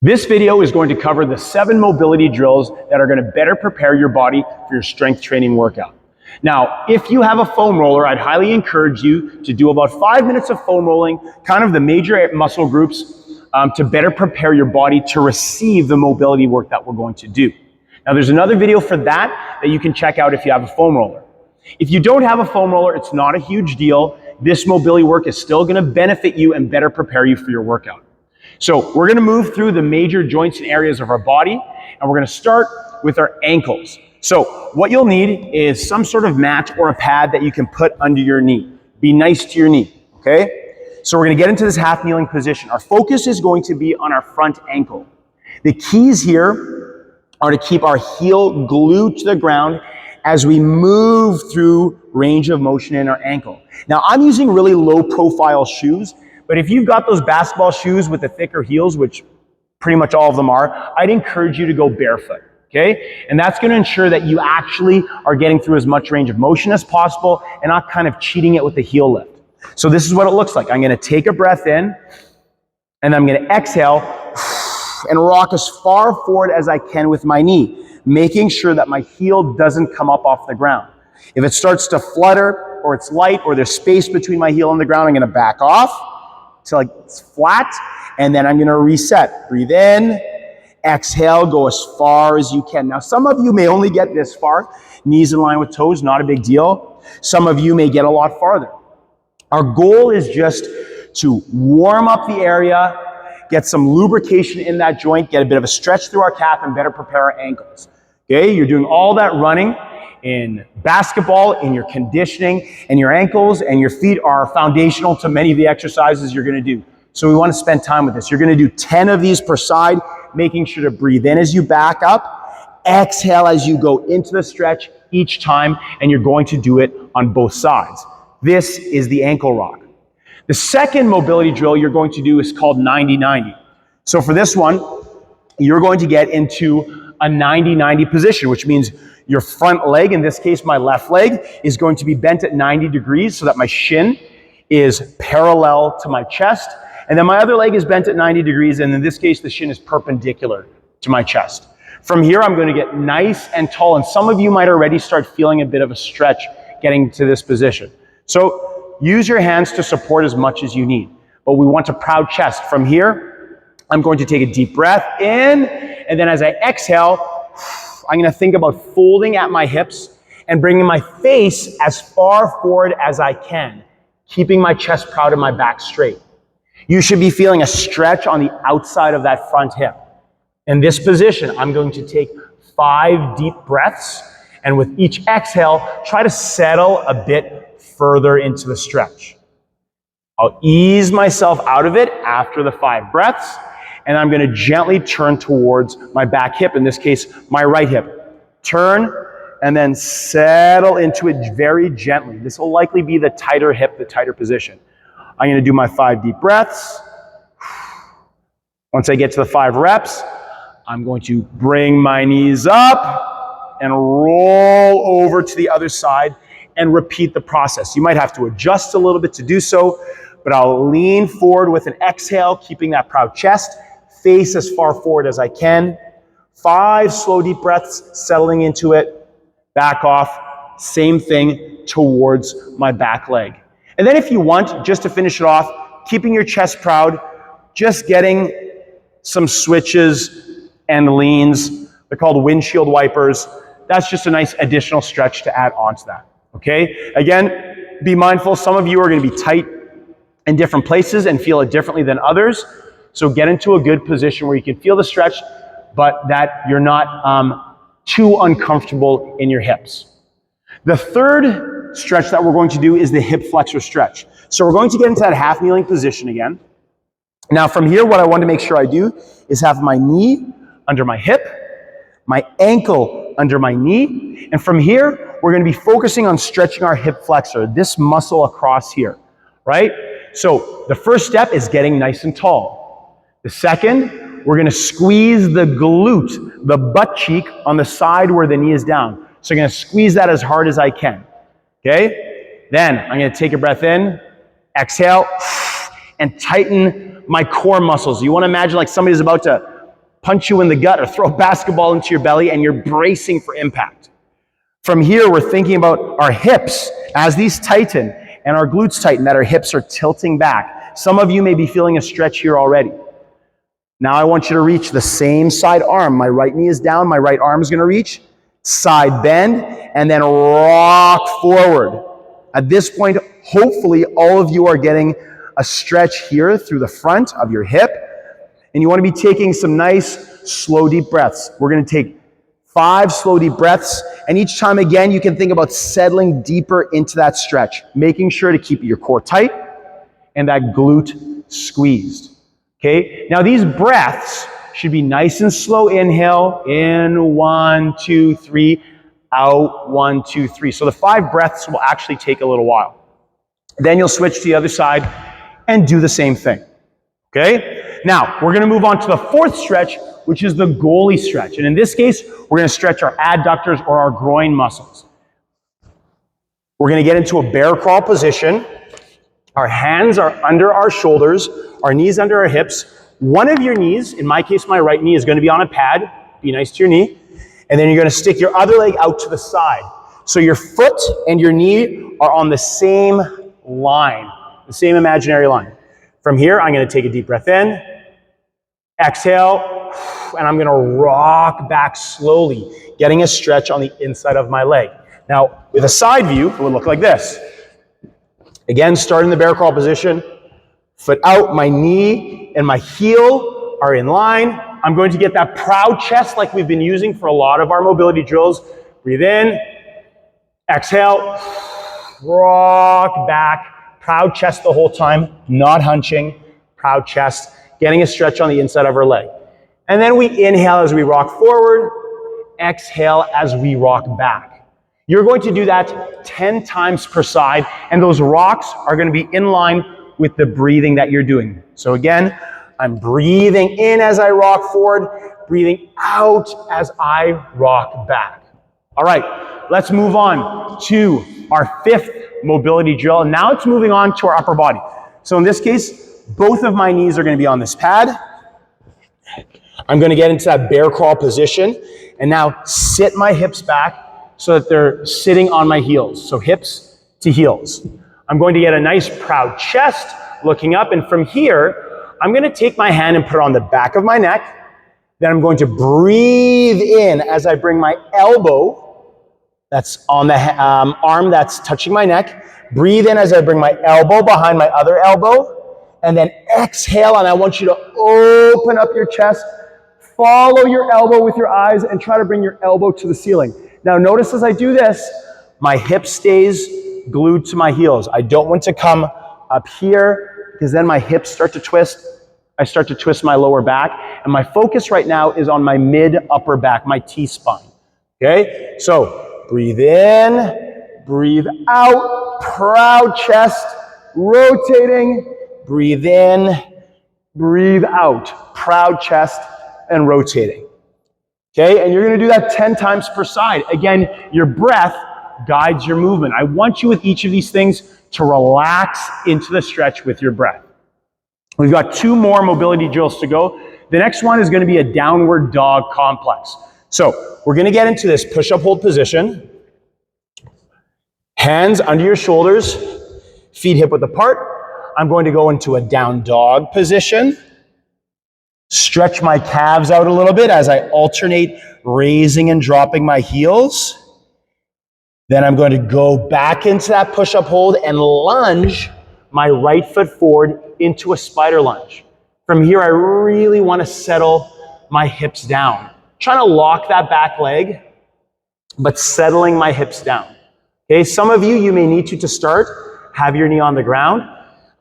This video is going to cover the 7 mobility drills that are going to better prepare your body for your strength training workout. Now, if you have a foam roller, I'd highly encourage you to do about 5 minutes of foam rolling, kind of the major muscle groups, to better prepare your body to receive the mobility work that we're going to do. Now, there's another video for that you can check out if you have a foam roller. If you don't have a foam roller, it's not a huge deal. This mobility work is still going to benefit you and better prepare you for your workout. So we're going to move through the major joints and areas of our body, and we're going to start with our ankles. So what you'll need is some sort of mat or a pad that you can put under your knee. Be nice to your knee, okay? So we're going to get into this half kneeling position. Our focus is going to be on our front ankle. The keys here are to keep our heel glued to the ground as we move through range of motion in our ankle. Now, I'm using really low profile shoes, but if you've got those basketball shoes with the thicker heels, which pretty much all of them are, I'd encourage you to go barefoot, okay? And that's going to ensure that you actually are getting through as much range of motion as possible and not kind of cheating it with the heel lift. So this is what it looks like. I'm going to take a breath in, and I'm going to exhale and rock as far forward as I can with my knee, making sure that my heel doesn't come up off the ground. If it starts to flutter or it's light or there's space between my heel and the ground, I'm going to back off till it's flat, and then I'm going to reset. Breathe in, exhale, go as far as you can. Now, some of you may only get this far, knees in line with toes, not a big deal. Some of you may get a lot farther. Our goal is just to warm up the area, get some lubrication in that joint, get a bit of a stretch through our calf, and better prepare our ankles. Okay, you're doing all that running in basketball, in your conditioning, and your ankles and your feet are foundational to many of the exercises you're going to do. So we want to spend time with this. You're going to do 10 of these per side, making sure to breathe in as you back up, exhale as you go into the stretch each time, and you're going to do it on both sides. This is the ankle rock. The second mobility drill you're going to do is called 90-90. So for this one, you're going to get into a 90-90 position, which means your front leg, in this case my left leg, is going to be bent at 90 degrees so that my shin is parallel to my chest. And then my other leg is bent at 90 degrees, and in this case the shin is perpendicular to my chest. From here I'm going to get nice and tall, and some of you might already start feeling a bit of a stretch getting to this position. So use your hands to support as much as you need. But we want a proud chest. From here, I'm going to take a deep breath in, and then as I exhale, I'm going to think about folding at my hips and bringing my face as far forward as I can, keeping my chest proud and my back straight. You should be feeling a stretch on the outside of that front hip. In this position, I'm going to take 5 deep breaths, and with each exhale, try to settle a bit further into the stretch. I'll ease myself out of it after the 5 breaths, and I'm going to gently turn towards my back hip, in this case, my right hip. Turn, and then settle into it very gently. This will likely be the tighter hip, the tighter position. I'm going to do my 5 deep breaths. Once I get to the 5 reps, I'm going to bring my knees up and roll over to the other side and repeat the process. You might have to adjust a little bit to do so, but I'll lean forward with an exhale, keeping that proud chest, face as far forward as I can. 5 slow deep breaths, settling into it, back off, same thing towards my back leg. And then if you want, just to finish it off, keeping your chest proud, just getting some switches and leans. They're called windshield wipers. That's just a nice additional stretch to add onto that. Okay? Again, be mindful, some of you are going to be tight in different places and feel it differently than others. So get into a good position where you can feel the stretch, but that you're not too uncomfortable in your hips. The third stretch that we're going to do is the hip flexor stretch. So we're going to get into that half kneeling position again. Now from here, what I want to make sure I do is have my knee under my hip, my ankle under my knee, and from here, we're going to be focusing on stretching our hip flexor, this muscle across here, right? So the first step is getting nice and tall. The second, we're going to squeeze the glute, the butt cheek on the side where the knee is down. So I'm going to squeeze that as hard as I can, okay? Then I'm going to take a breath in, exhale, and tighten my core muscles. You want to imagine like somebody's about to punch you in the gut or throw a basketball into your belly, and you're bracing for impact. From here, we're thinking about our hips as these tighten and our glutes tighten, that our hips are tilting back. Some of you may be feeling a stretch here already. Now I want you to reach the same side arm. My right knee is down, my right arm is going to reach. Side bend, and then rock forward. At this point, hopefully all of you are getting a stretch here through the front of your hip. And you want to be taking some nice, slow, deep breaths. We're going to take 5 slow, deep breaths. And each time, again, you can think about settling deeper into that stretch, making sure to keep your core tight and that glute squeezed. Okay? Now, these breaths should be nice and slow. Inhale, in, 1, 2, 3, out, 1, 2, 3. So the 5 breaths will actually take a little while. Then you'll switch to the other side and do the same thing. Okay? Now, we're going to move on to the 4th stretch, which is the goalie stretch. And in this case, we're going to stretch our adductors or our groin muscles. We're going to get into a bear crawl position. Our hands are under our shoulders, our knees under our hips. One of your knees, in my case, my right knee, is going to be on a pad. Be nice to your knee. And then you're going to stick your other leg out to the side. So your foot and your knee are on the same line, the same imaginary line. From here, I'm going to take a deep breath in, exhale, and I'm going to rock back slowly, getting a stretch on the inside of my leg. Now, with a side view, it would look like this. Again, start in the bear crawl position, foot out, my knee and my heel are in line. I'm going to get that proud chest like we've been using for a lot of our mobility drills. Breathe in, exhale, rock back. Proud chest the whole time, not hunching, proud chest, getting a stretch on the inside of our leg. And then we inhale as we rock forward, exhale as we rock back. You're going to do that 10 times per side, and those rocks are going to be in line with the breathing that you're doing. So again, I'm breathing in as I rock forward, breathing out as I rock back. All right, let's move on to our 5th mobility drill. And now it's moving on to our upper body. So in this case, both of my knees are going to be on this pad. I'm going to get into that bear crawl position and now sit my hips back so that they're sitting on my heels. So hips to heels. I'm going to get a nice proud chest looking up, and from here, I'm going to take my hand and put it on the back of my neck. Then I'm going to breathe in as I bring my elbow that's on the arm that's touching my neck. Breathe in as I bring my elbow behind my other elbow. And then exhale, and I want you to open up your chest. Follow your elbow with your eyes and try to bring your elbow to the ceiling. Now notice as I do this, my hip stays glued to my heels. I don't want to come up here because then my hips start to twist. I start to twist my lower back. And my focus right now is on my mid-upper back, my T-spine. Okay? So, breathe in, breathe out, proud chest, rotating, breathe in, breathe out, proud chest, and rotating. Okay, and you're gonna do that 10 times per side. Again, your breath guides your movement. I want you with each of these things to relax into the stretch with your breath. We've got 2 more mobility drills to go. The next one is gonna be a downward dog complex. So we're going to get into this push-up hold position. Hands under your shoulders, feet hip-width apart. I'm going to go into a down dog position. Stretch my calves out a little bit as I alternate raising and dropping my heels. Then I'm going to go back into that push-up hold and lunge my right foot forward into a spider lunge. From here, I really want to settle my hips down. Trying to lock that back leg, but settling my hips down. Okay, some of you may need to start, have your knee on the ground.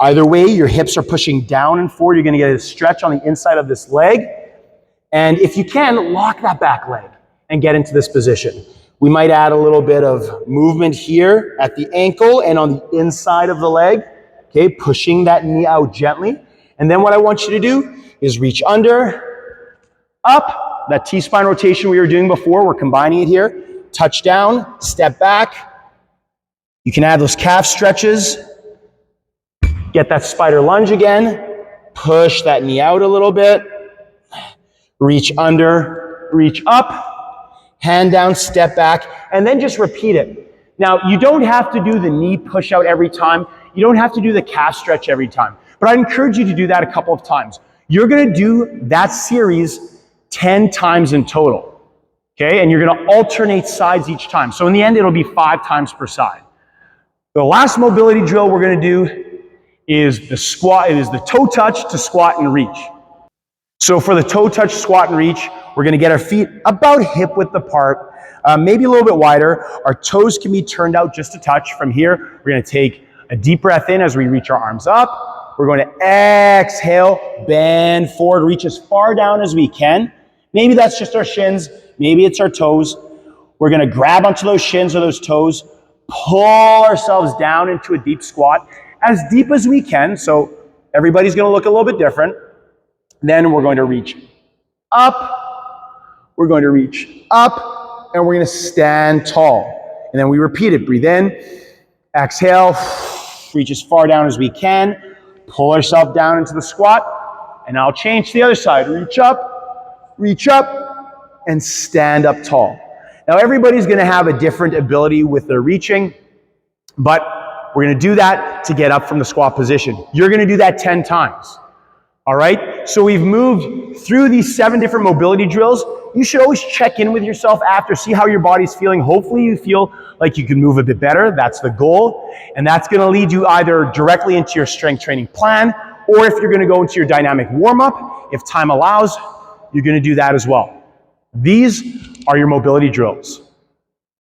Either way, your hips are pushing down and forward. You're going to get a stretch on the inside of this leg. And if you can, lock that back leg and get into this position. We might add a little bit of movement here at the ankle and on the inside of the leg. Okay, pushing that knee out gently. And then what I want you to do is reach under, up. That T-spine rotation we were doing before, we're combining it here. Touch down, step back. You can add those calf stretches. Get that spider lunge again. Push that knee out a little bit. reach under, reach up, hand down, step back, and then just repeat it. Now, you don't have to do the knee push out every time. You don't have to do the calf stretch every time, but I'd encourage you to do that a couple of times. You're gonna do that series 10 times in total, okay? And you're gonna alternate sides each time. So in the end, it'll be 5 times per side. The last mobility drill we're gonna do is the squat. It is the toe touch to squat and reach. So for the toe touch, squat, and reach, we're gonna get our feet about hip width apart, maybe a little bit wider. Our toes can be turned out just a touch. From here, we're gonna take a deep breath in as we reach our arms up. We're going to exhale, bend forward, reach as far down as we can. Maybe that's just our shins, maybe it's our toes. We're gonna grab onto those shins or those toes, pull ourselves down into a deep squat, as deep as we can, so everybody's gonna look a little bit different. Then we're going to reach up, we're going to reach up, and we're gonna stand tall. And then we repeat it, breathe in, exhale, reach as far down as we can, pull ourselves down into the squat, and I'll change to the other side. Reach up, and stand up tall. Now everybody's gonna have a different ability with their reaching, but we're gonna do that to get up from the squat position. You're gonna do that 10 times. All right, so we've moved through these 7 different mobility drills. You should always check in with yourself after, see how your body's feeling. Hopefully you feel like you can move a bit better. That's the goal. And that's gonna lead you either directly into your strength training plan, or if you're gonna go into your dynamic warm-up, if time allows, you're gonna do that as well. These are your mobility drills.